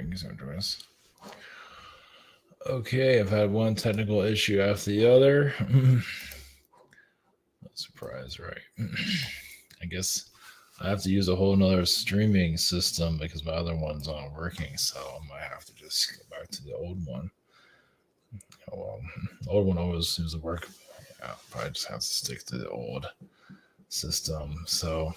drink. Okay, I've had one technical issue after the other. No surprise, right? I guess I have to use a whole nother streaming system because my other one's not working, so I might have to just go back to the old one. Oh, well, the old one always seems to work. Yeah, probably just have to stick to the old system. So,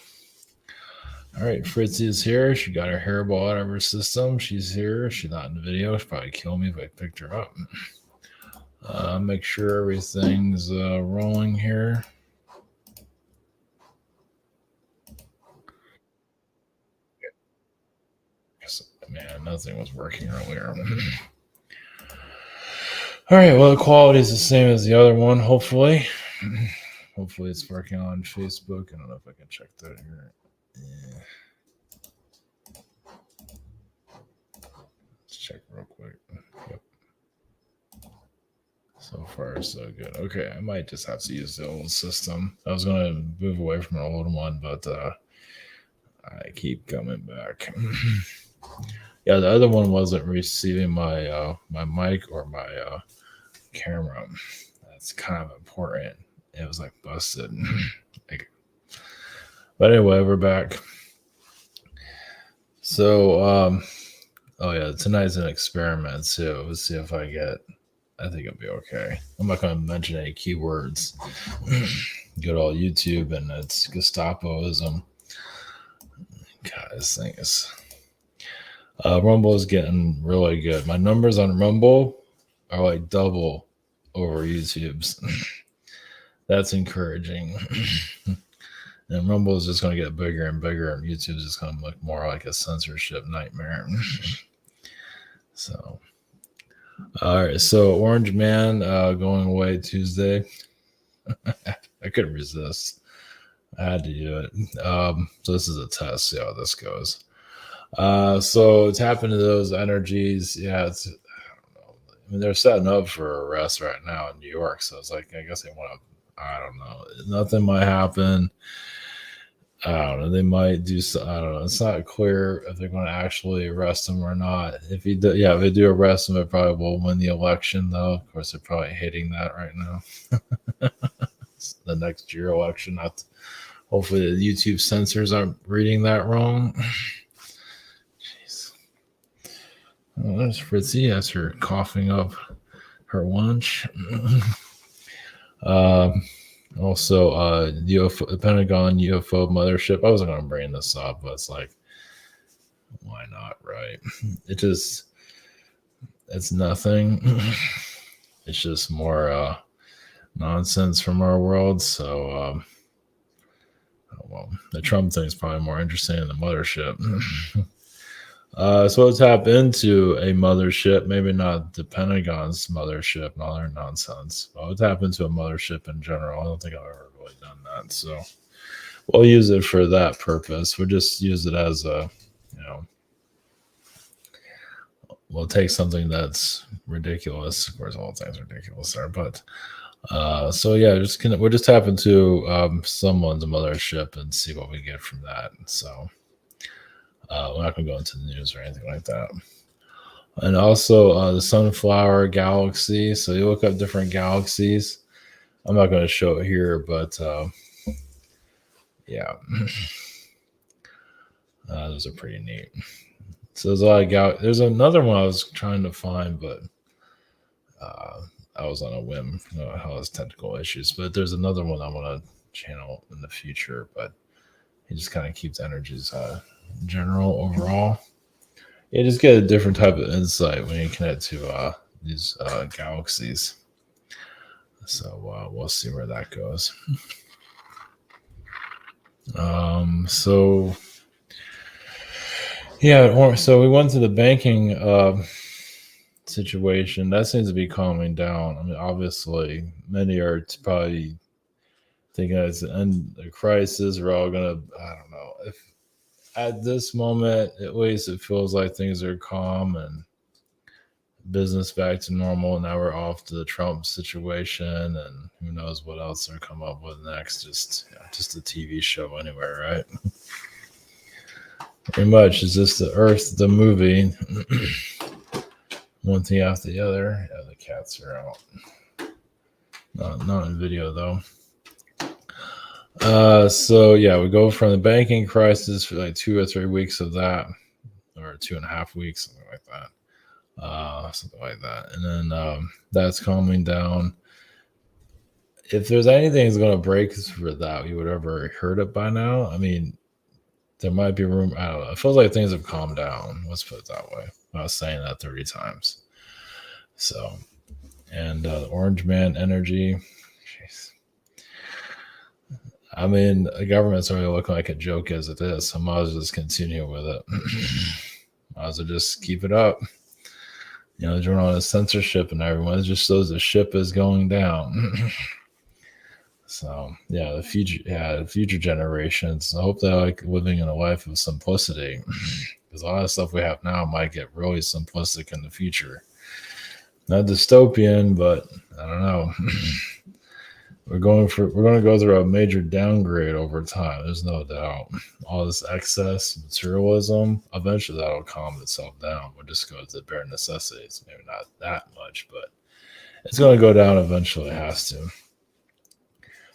all right, Fritzy is here. She got her hairball out of her system. She's here. She's not in the video. She'd probably kill me if I picked her up. Make sure everything's rolling here. Man, nothing was working earlier. All right, well, the quality is the same as the other one, hopefully. Hopefully it's working on Facebook. I don't know if I can check that here. Yeah. Let's check real quick. Yep. So far, so good. Okay, I might just have to use the old system. I was going to move away from an old one, but I keep coming back. Yeah, the other one wasn't receiving my my mic or my camera. That's kind of important. It was like busted. But anyway, we're back. So, oh yeah, tonight's an experiment too. Let's see if I think it'll be okay. I'm not going to mention any keywords. Good old YouTube and it's Gestapoism. God, this thing is. Rumble is getting really good. My numbers on Rumble are like double over YouTube's. That's encouraging. And Rumble is just going to get bigger and bigger, and YouTube is just going to look more like a censorship nightmare. So, all right. So, Orange Man going away Tuesday. I couldn't resist. I had to do it. So, this is a test. See how this goes. So, tap into those energies. Yeah, I don't know. I mean, they're setting up for arrest right now in New York. So, it's like, I guess they want to, I don't know. Nothing might happen. I don't know. They might do. I don't know. It's not clear if they're going to actually arrest him or not. If they do arrest him, it probably will win the election. Though, of course, they're probably hating that right now. The next year election. Hopefully, the YouTube censors aren't reading that wrong. Jeez. Oh, there's Fritzy. That's her coughing up her lunch. Also, UFO, the Pentagon UFO Mothership. I wasn't going to bring this up, but it's like, why not, right? It's nothing. It's just more nonsense from our world. So, well, the Trump thing is probably more interesting than the Mothership. So let's tap into a mothership, maybe not the Pentagon's mothership and all their nonsense, but we'll tap into a mothership in general. I don't think I've ever really done that. So we'll use it for that purpose. We'll just use it as we'll take something that's ridiculous. Of course, all things are ridiculous there, but so yeah, we'll just tap into someone's mothership and see what we get from that. So we're not going to go into the news or anything like that. And also the sunflower galaxy. So you look up different galaxies. I'm not going to show it here, but yeah, those are pretty neat. So there's a lot of There's another one I was trying to find, but I was on a whim. How has technical issues, but there's another one I want to channel in the future. But it just kind of keeps energies general overall. You just get a different type of insight when you connect to these galaxies. So we'll see where that goes. So yeah, so we went to the banking situation. That seems to be calming down. I mean, obviously, many are probably thinking it's the end of the crisis. We're all gonna, I don't know. If at this moment, at least, it feels like things are calm and business back to normal. Now we're off to the Trump situation, and who knows what else they'll come up with next. Just a TV show anyway, right? Pretty much, it's just the Earth, the movie. One thing after the other. Yeah, the cats are out. Not in video though. So yeah, we go from the banking crisis for like 2 or 3 weeks of that, or 2.5 weeks, something like that. And then that's calming down. If there's anything that's going to break for that, you would have ever heard it by now. I mean, there might be room. I don't know. It feels like things have calmed down. Let's put it that way. I was saying that 30 times. So, and the Orange Man energy. Jeez. I mean, the government's already looking like a joke as it is. So I might as well just continue with it. Might as well just keep it up. You know, they're on a censorship and everyone. It just shows the ship is going down. So yeah, the future generations. I hope they're like living in a life of simplicity. Because a lot of stuff we have now might get really simplistic in the future. Not dystopian, but I don't know. We're going to go through a major downgrade over time. There's no doubt. All this excess materialism, eventually that'll calm itself down. We'll just go to the bare necessities. Maybe not that much, but it's going to go down eventually. It has to.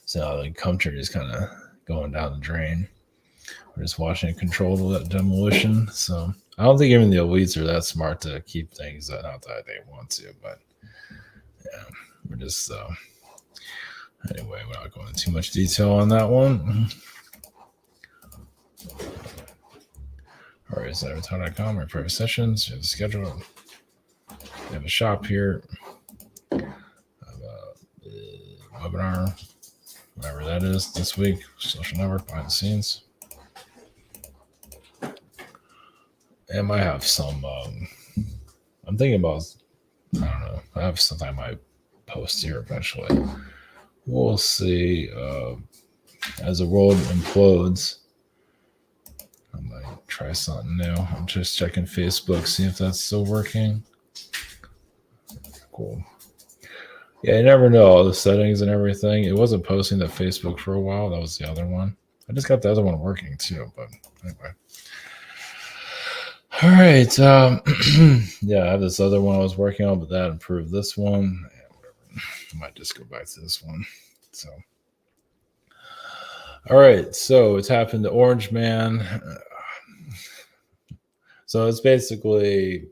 So the country is kind of going down the drain. We're just watching it control the demolition. So I don't think even the elites are that smart to keep things not that they want to, but yeah, we're just anyway, we're not going into too much detail on that one. All right, so avatar.com, our private sessions, you have the schedule. We have a shop here. Webinar, whatever that is this week, social network, behind the scenes. And I have some, I'm thinking about, I don't know, I have something I might post here eventually. We'll see. As the world implodes, I might try something new. I'm just checking Facebook, see if that's still working. Cool. Yeah, you never know all the settings and everything. It wasn't posting to Facebook for a while. That was the other one. I just got the other one working too, but anyway. All right. Yeah, I have this other one I was working on, but that improved this one. Yeah, whatever. I might just go back to this one. So, all right. So it's happened to Orange Man. So it's basically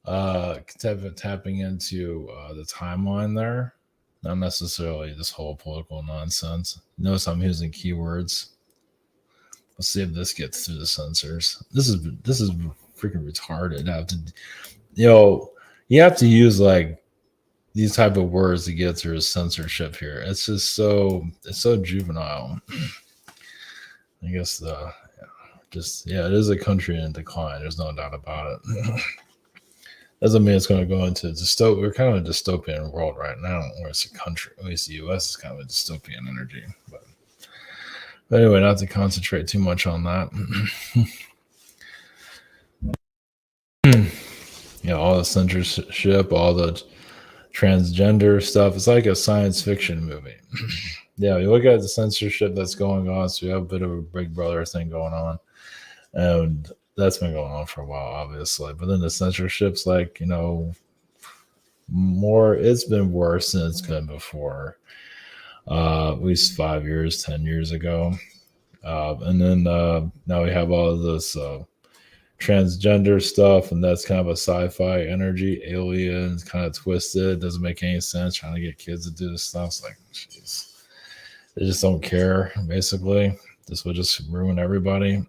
tapping into the timeline there. Not necessarily this whole political nonsense. Notice I'm using keywords. Let's see if this gets through the censors. This is freaking retarded. You have to use like these type of words to get through censorship here. It's just so juvenile. I guess it is a country in decline. There's no doubt about it. Doesn't mean it's going to go into dystopian. We're kind of a dystopian world right now, where it's a country. At least the U.S. is kind of a dystopian energy. But anyway, not to concentrate too much on that. All the censorship, all the transgender stuff. It's like a science fiction movie. Yeah, you look at the censorship that's going on. So you have a bit of a Big Brother thing going on. And that's been going on for a while, obviously. But then the censorship's like, more, it's been worse than it's been before. At least 5 years, 10 years ago. And then now we have all of this transgender stuff, and that's kind of a sci-fi energy. Aliens, kind of twisted, doesn't make any sense. Trying to get kids to do this stuff. It's like, jeez. They just don't care, basically. This will just ruin everybody.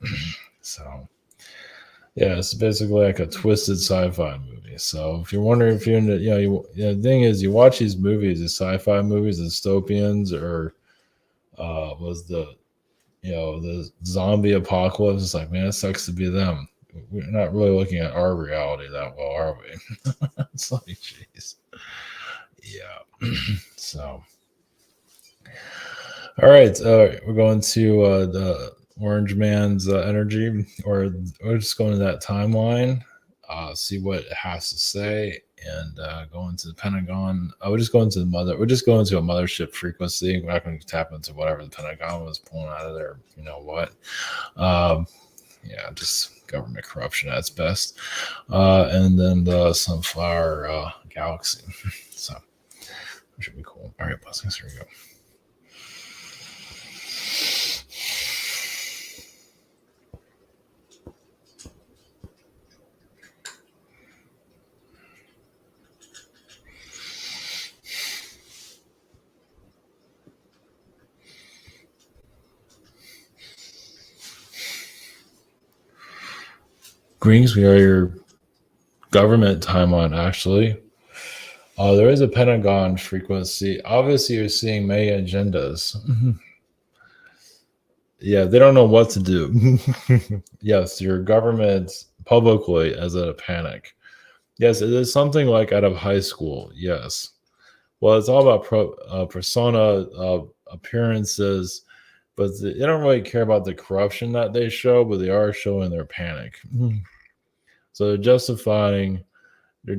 So, yeah, it's basically like a twisted sci-fi movie. So if you're wondering if you're into, the thing is, you watch these movies, these sci-fi movies, dystopians, or was the zombie apocalypse. It's like, man, it sucks to be them. We're not really looking at our reality that well, are we? It's like, jeez. Yeah. So, all right. We're going to the Orange Man's energy, or we're just going to that timeline, see what it has to say, and go into the Pentagon. We're just going to a mothership frequency. We're not going to tap into whatever the Pentagon was pulling out of there. You know what? Yeah, just government corruption at its best. And then the Sunflower Galaxy. So that should be cool. All right, blessings. Here we go. Greens, we are your government timeline, actually. There is a Pentagon frequency. Obviously, you're seeing many agendas. Yeah, they don't know what to do. Yes, your government publicly is at a panic. Yes, it is something like out of high school. Yes. Well, it's all about persona, appearances, but they don't really care about the corruption that they show, but they are showing their panic. So they're justifying their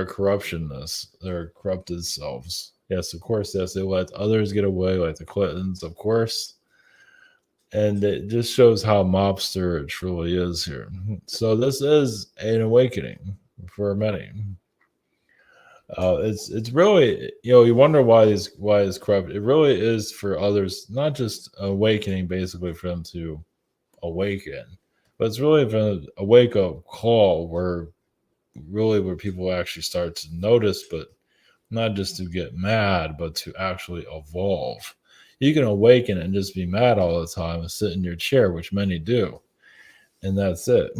corruptionness, their corrupted selves. Yes, of course, yes, they let others get away, like the Clintons, of course. And it just shows how mobster it truly is here. So this is an awakening for many. It's really, you wonder why is corrupt. It really is for others, not just awakening, basically for them to awaken, but it's really a wake up call where people actually start to notice, but not just to get mad, but to actually evolve. You can awaken and just be mad all the time and sit in your chair, which many do, and that's it.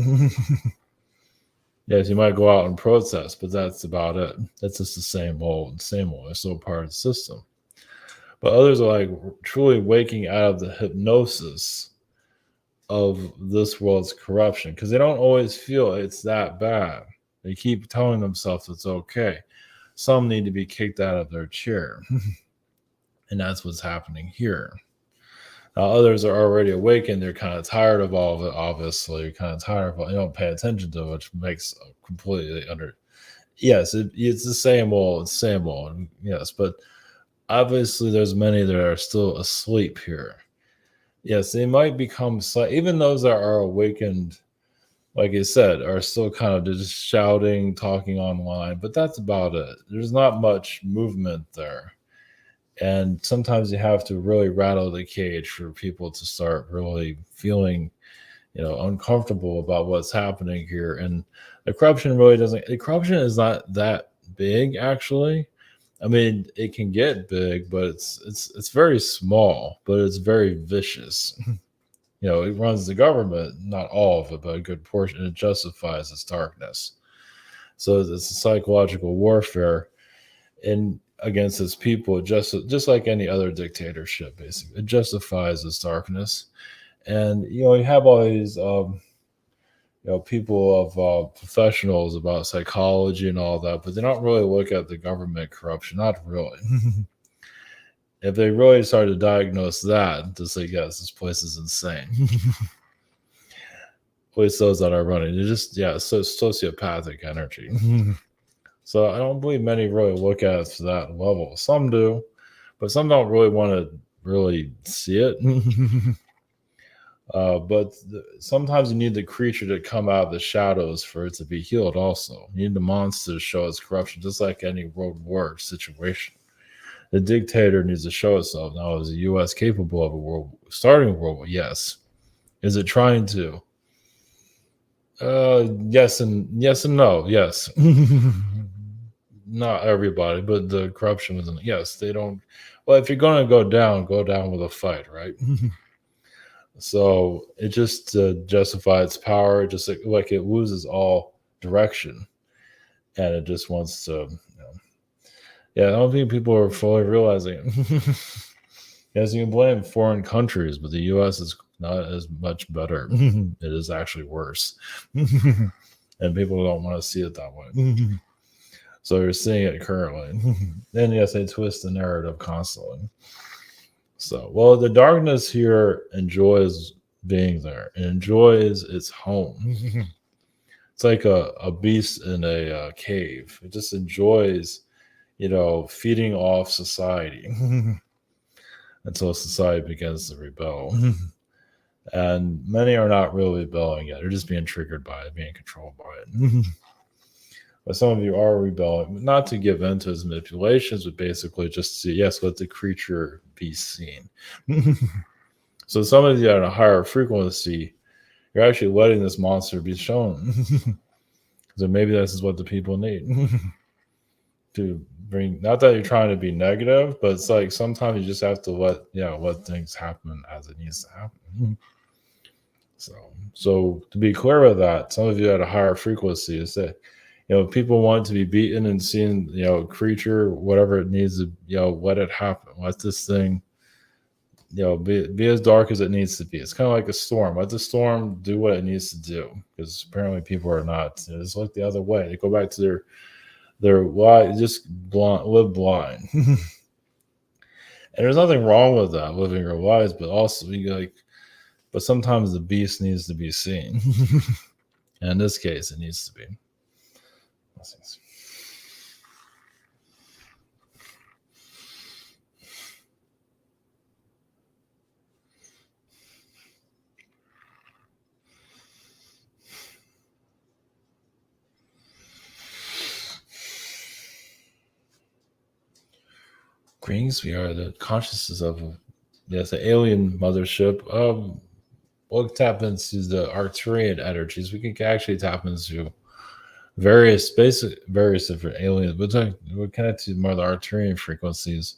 Yes, you might go out and protest, but that's about it. That's just the same old, same old. It's still part of the system. But others are like truly waking out of the hypnosis of this world's corruption because they don't always feel it's that bad. They keep telling themselves it's okay. Some need to be kicked out of their chair. And that's what's happening here. Now, others are already awakened. They're kind of tired of all of it, obviously. You're kind of tired of it. You don't pay attention to it, which makes completely under. Yes, it's the same old, yes, but obviously there's many that are still asleep here. Yes, they might become, even those that are awakened, like I said, are still kind of just shouting, talking online, but that's about it. There's not much movement there. And sometimes you have to really rattle the cage for people to start really feeling, uncomfortable about what's happening here. And the corruption is not that big, actually. I mean, it can get big, but it's very small, but it's very vicious. It runs the government, not all of it, but a good portion, and it justifies its darkness. So it's a psychological warfare in against its people, just like any other dictatorship. Basically, it justifies its darkness. And you have all these people of professionals about psychology and all that, but they don't really look at the government corruption. Not really. If they really started to diagnose that, to say, yes, this place is insane. At least those that are running, they're just, so sociopathic energy. So I don't believe many really look at it to that level. Some do, but some don't really want to really see it. But sometimes you need the creature to come out of the shadows for it to be healed also. You need the monster to show its corruption, just like any world war situation. The dictator needs to show itself. Now, is the U.S. capable of starting a world war? Yes. Is it trying to? Yes and no. Yes. Not everybody, but the corruption was yes, they don't. Well, if you're going to go down with a fight, right? So it just justifies its power, just like it loses all direction, and it just wants to. Yeah, I don't think people are fully realizing it. Yes, you can blame foreign countries, but the U.S. is not as much better. It is actually worse, and people don't want to see it that way. So you're seeing it currently. And yes, they twist the narrative constantly. So, well, the darkness here enjoys being there. It enjoys its home. It's like a beast in a cave. It just enjoys, feeding off society until society begins to rebel. And many are not really rebelling yet. They're just being triggered by it, being controlled by it. But some of you are rebelling, not to give in to his manipulations, but basically just to, yes, let the creature be seen. So some of you at a higher frequency, you're actually letting this monster be shown. So maybe this is what the people need. To bring, not that you're trying to be negative, but it's like sometimes you just have to let things happen as it needs to happen. So to be clear with that, some of you at a higher frequency is that people want to be beaten and seeing creature, whatever it needs to, let it happen. Let this thing be as dark as it needs to be. It's kind of like a storm. Let the storm do what it needs to do, because apparently people are not. It's like the other way. They go back to their why, just live blind. And there's nothing wrong with that, living your lives, but also but sometimes the beast needs to be seen. And in this case, it needs to be. Blessings. Greetings, we are the consciousness of the alien mothership. We'll tap into the Arcturian energies. We can actually tap into various different aliens. We're connected to more of the Arcturian frequencies.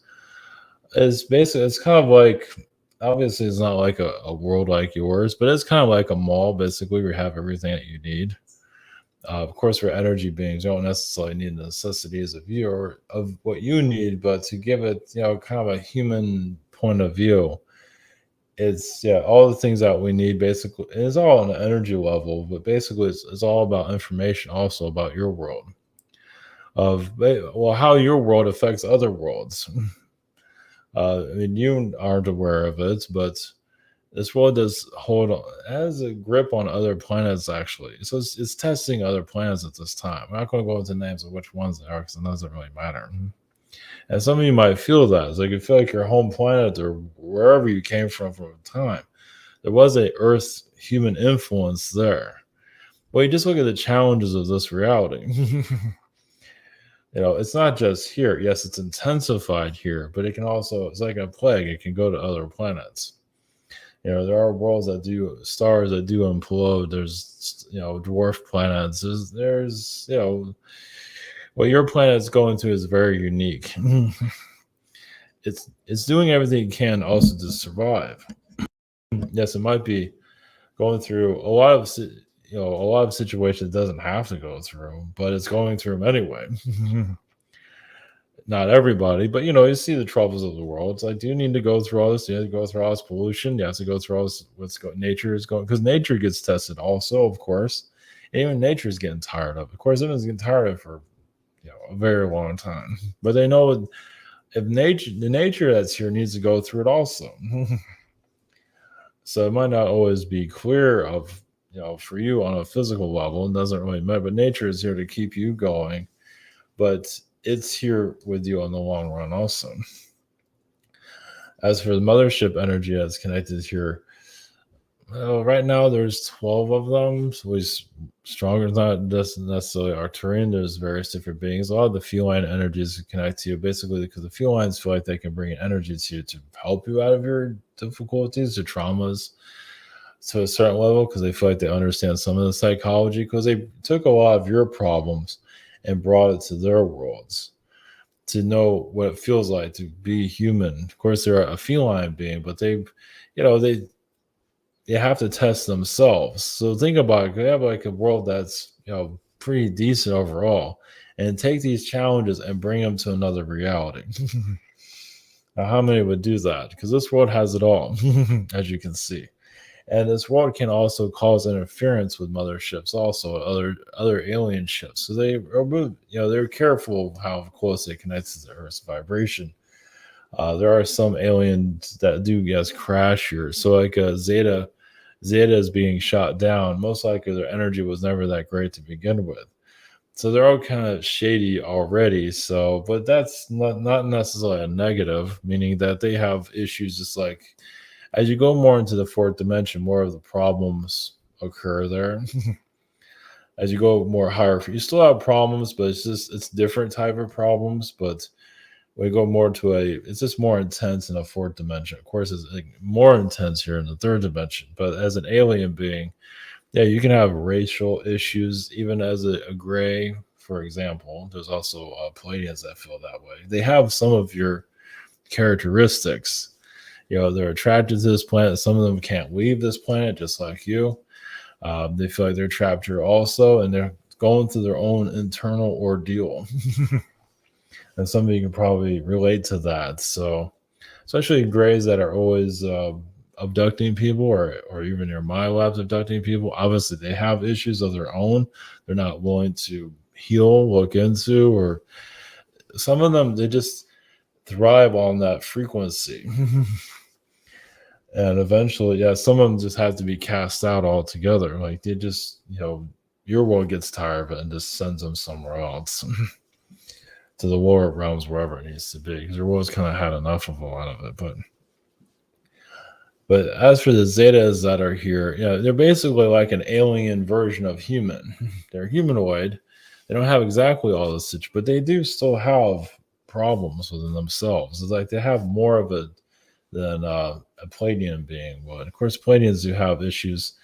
It's kind of like, obviously it's not like a world like yours, but it's kind of like a mall. Basically, we have everything that you need. Of course, we're energy beings. You don't necessarily need the necessities of you or of what you need, but to give it, kind of a human point of view, it's all the things that we need. Basically, it's all on an energy level, but basically, it's all about information, also about your world how your world affects other worlds. I mean, you aren't aware of it, but this world does has a grip on other planets, actually. So it's testing other planets at this time. We're not going to go into names of which ones they are because it doesn't really matter. And some of you might feel that. It's like you feel like your home planet or wherever you came from a time, there was a Earth human influence there. Well, you just look at the challenges of this reality. It's not just here. Yes, it's intensified here, but it can also, it's like a plague. It can go to other planets. There are worlds that do stars that do implode. There's dwarf planets. There's what your planet's going through is very unique. It's doing everything it can also to survive. Yes, it might be going through a lot of situations it doesn't have to go through, but it's going through them anyway. Not everybody, but you see the troubles of the world. It's like, do you need to go through all this? You have to go through all this pollution. You have to go through all this. Nature is going, because nature gets tested also, of course. Even nature is getting tired of it. Of course, everyone's getting tired of it for a very long time. But they know if the nature that's here needs to go through it also. So it might not always be clear of for you on a physical level. It doesn't really matter. But nature is here to keep you going. But it's here with you on the long run also. As for the mothership energy that's connected here, well, right now there's 12 of them. So he's stronger, not necessarily Arcturian. There's various different beings. A lot of the feline energies connect to you, basically because the felines feel like they can bring energy to you to help you out of your difficulties or traumas to a certain level, because they feel like they understand some of the psychology, because they took a lot of your problems and brought it to their worlds to know what it feels like to be human. Of course, they're a feline being, but they have to test themselves. So think about it. They have like a world that's pretty decent overall, and take these challenges and bring them to another reality. Now, how many would do that? Because this world has it all, as you can see. And this world can also cause interference with motherships, also other alien ships. So they're careful of how close they connect to the Earth's vibration. There are some aliens that do, yes, crash here. So like Zeta is being shot down. Most likely their energy was never that great to begin with. So they're all kind of shady already. So, but that's not necessarily a negative, meaning that they have issues just like As you go more into the fourth dimension, more of the problems occur there. As you go more higher, you still have problems, but it's different type of problems. But we go more to it's just more intense in a fourth dimension. Of course, it's like more intense here in the third dimension. But as an alien being, yeah, you can have racial issues, even as a gray, for example. There's also Palladians that feel that way. They have some of your characteristics. They're attracted to this planet. Some of them can't leave this planet, just like you. They feel like they're trapped here also, and they're going through their own internal ordeal. And some of you can probably relate to that. So, especially grays that are always abducting people, or even your my labs abducting people. Obviously, they have issues of their own. They're not willing to heal, look into, or some of them they just thrive on that frequency. And eventually, yeah, some of them just have to be cast out altogether. Like they just, your world gets tired of it and just sends them somewhere else. To the lower realms, wherever it needs to be, because their world's kind of had enough of a lot of it. But as for the Zetas that are here, they're basically like an alien version of human. They're humanoid. They don't have exactly all this, but they do still have problems within themselves. It's like they have more of it than a Palladian being would. Of course, Palladians do have issues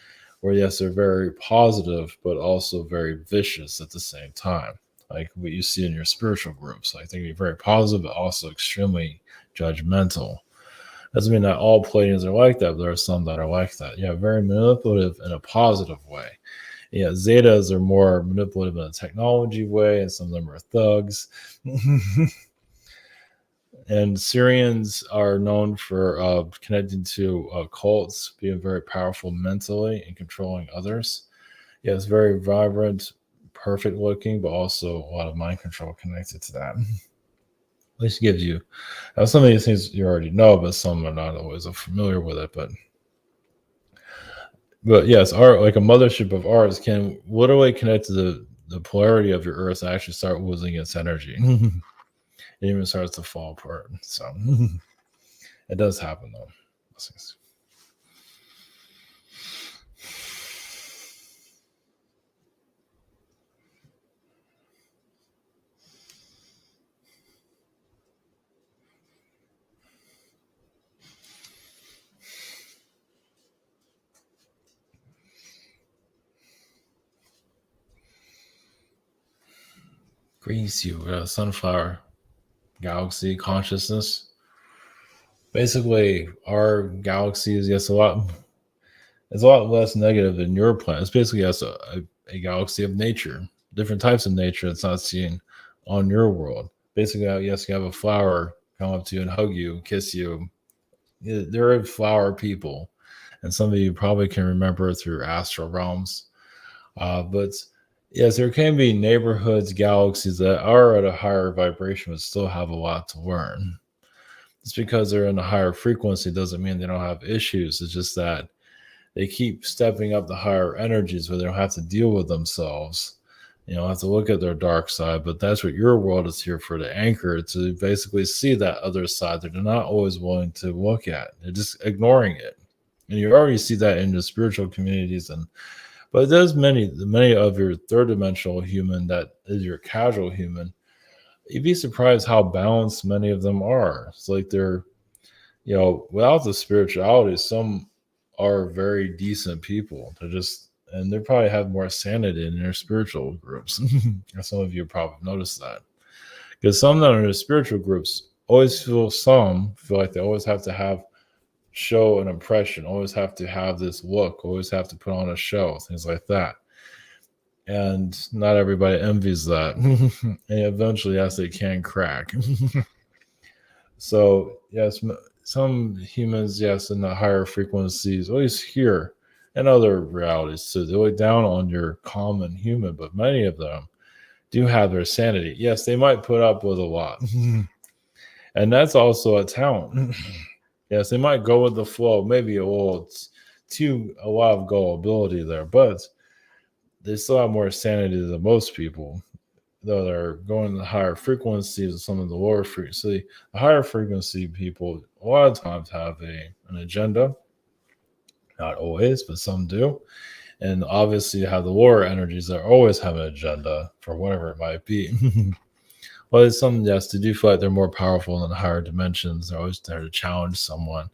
where, yes, they're very positive, but also very vicious at the same time. Like what you see in your spiritual groups. Like they can be very positive, but also extremely judgmental. Doesn't mean that all Palladians are like that, but there are some that are like that. Yeah, very manipulative in a positive way. Yeah, Zetas are more manipulative in a technology way, and some of them are thugs. And Syrians are known for connecting to cults, being very powerful mentally and controlling others. Yeah, it's very vibrant, perfect looking, but also a lot of mind control connected to that. At least gives you some of these things you already know, but some are not always familiar with it. But yes, art, like a mothership of ours, can literally connect to the polarity of your Earth and actually start losing its energy. It even starts to fall apart. So it does happen though. Grease you, sunflower galaxy consciousness. Basically, our galaxy is it's a lot less negative than your planet. It's basically a galaxy of nature, different types of nature that's not seen on your world. Basically, yes, you have a flower come up to you and hug you, kiss you. They're flower people, and some of you probably can remember through astral realms. But yes, there can be neighborhoods, galaxies that are at a higher vibration but still have a lot to learn. Just because they're in a higher frequency doesn't mean they don't have issues. It's just that they keep stepping up the higher energies where they don't have to deal with themselves. Have to look at their dark side, but that's what your world is here for, to anchor, to basically see that other side that they're not always willing to look at. They're just ignoring it. And you already see that in the spiritual communities. But there's many of your third dimensional human that is your casual human. You'd be surprised how balanced many of them are. It's like they're, without the spirituality, some are very decent people. And they probably have more sanity in their spiritual groups. Some of you probably noticed that. Because some that are in the spiritual groups always feel like they always have to show an impression, always have to have this look, always have to put on a show, things like that. And not everybody envies that. And eventually, yes, they can crack. So, yes, some humans, yes, in the higher frequencies, always hear, and other realities too, they look down on your common human, but many of them do have their sanity. Yes, they might put up with a lot. And that's also a talent. Yes, they might go with the flow, maybe a lot of gullibility there, but they still have more sanity than most people. though they're going to higher frequencies, and some of the lower frequency, the higher frequency people a lot of times have an agenda. Not always, but some do. And obviously, you have the lower energies that always have an agenda for whatever it might be. Well, it's some, yes, they do feel like they're more powerful than the higher dimensions. They're always there to challenge someone.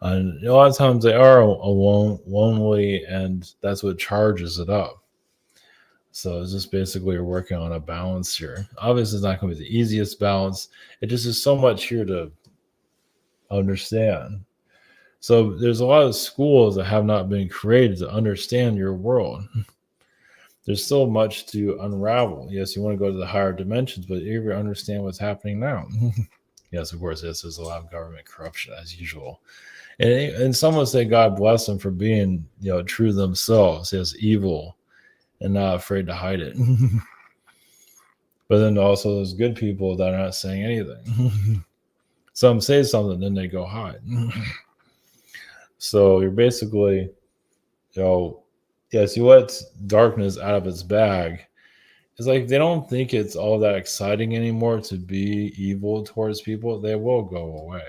And a lot of times they are alone, lonely, and that's what charges it up. So it's just basically you're working on a balance here. Obviously, it's not going to be the easiest balance. It just is so much here to understand. So there's a lot of schools that have not been created to understand your world. There's still much to unravel. Yes, you want to go to the higher dimensions, but you ever understand what's happening now? Yes, of course, yes, there's a lot of government corruption as usual. And some would say God bless them for being, true to themselves. Yes, evil and not afraid to hide it. But then also there's good people that are not saying anything. Some say something, then they go hide. So you're basically, yes, you let darkness out of its bag. It's like they don't think it's all that exciting anymore to be evil towards people. They will go away.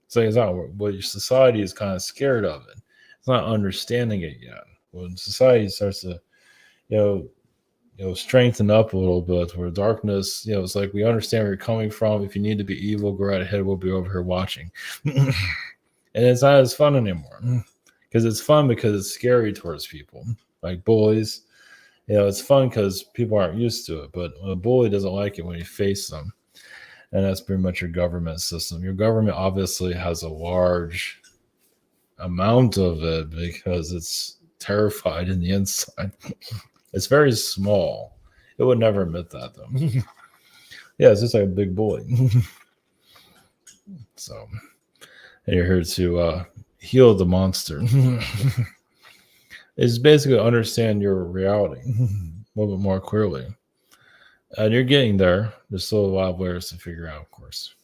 So it's not what your society is kind of scared of it. It's not understanding it yet. When society starts to, strengthen up a little bit, where darkness, it's like we understand where you're coming from. If you need to be evil, go right ahead. We'll be over here watching. And it's not as fun anymore. Because it's fun because it's scary towards people, like bullies. It's fun because people aren't used to it, but a bully doesn't like it when you face them. And that's pretty much your government system. Your government obviously has a large amount of it because it's terrified in the inside. It's very small. It would never admit that, though. Yeah, it's just like a big bully. So, and you're here to heal the monster. It's basically understand your reality a little bit more clearly. And you're getting there. There's still a lot of layers to figure out, of course.